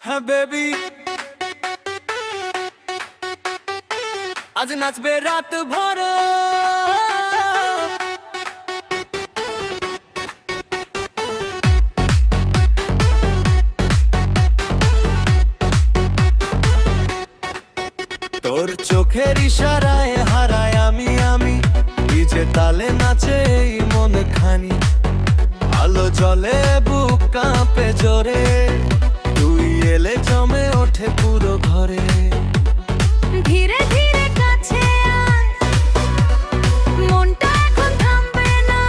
হ্যাঁ বেবি, আজ নাচবে রাত ভর। তোর চোখের ইশারায় হারায় আমি যে তালে নাচে এই মন খানি। আলো জ্বলে বুক কাঁপে জোরে, তুই এলে জমে ওঠে পুরো ঘরে। ধীরে ধীরে কাছে আয়, মনটা এখন থামবে না।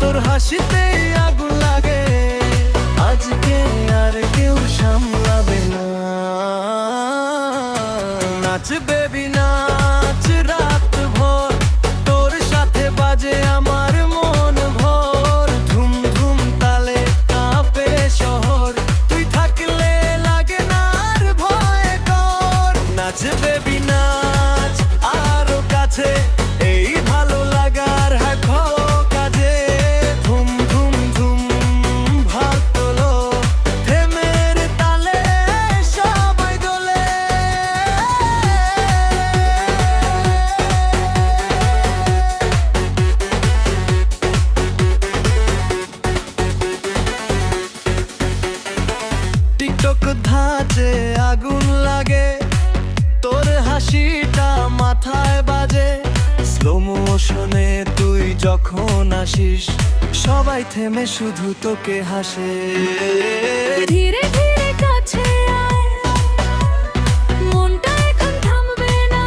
তোর হাসিতেই আগুন লাগে, আজকে আর কেউ সামলাবে না। নাচ বেবি নাচ রাত ভর, তোর সাথে বাজে আমার মন ভর। ধুম ধুম তালে কাঁপে শহর, তুই থাকলে লাগে না আর ভয় কর। নাচ বেবি নাচ আরো কাছে, এই ভালো লাগার হাঁকো কাজে। ধুম ধুম ধুম ভাগ তোলো, থেমের তালে সবাই দোলে। টিকটক ধাঁচে আগুন লাগে, তোর হাসিটা মাথায় বাজে। স্লো মোশনে তুই যখন আসিস, সবাই থেমে শুধু তোকে হাসে। ধীরে ধীরে কাছে আয়, মনটা এখন থামবে না।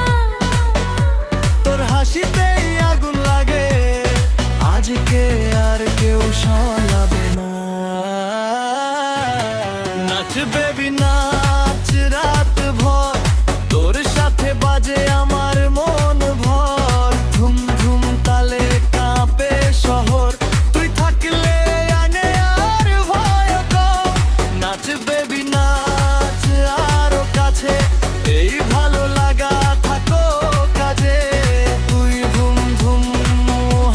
তোর হাসিতেই আগুন লাগে, আজকে আর কেউ সলাবে না। নাচ বেবি নাচ রাত ভর, তোর সাথে বাজে আমার মন ভর। ধুম ধুম তালে কাঁপে শহর, তুই থাকলে আনে আর ভয় কম। নাচ বেবি নাচ আরো কাছে, এই ভালো লাগা থাকো কাজে। তুই ধুম ধুম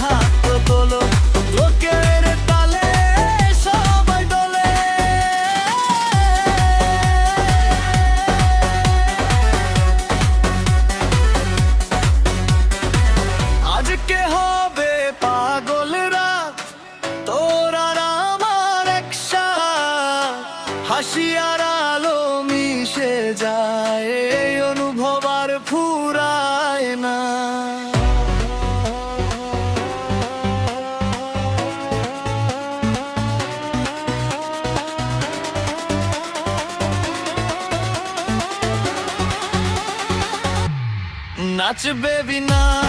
হাত তোলো, লোকের তালে সবাই দোলে। আজকে হবে পাগল রাত, তোর আর আমার একসাথ। হাসি আর আলো মিশে যায়, এই অনুভব আর ফুরায় না। নাচ বেবি নাচ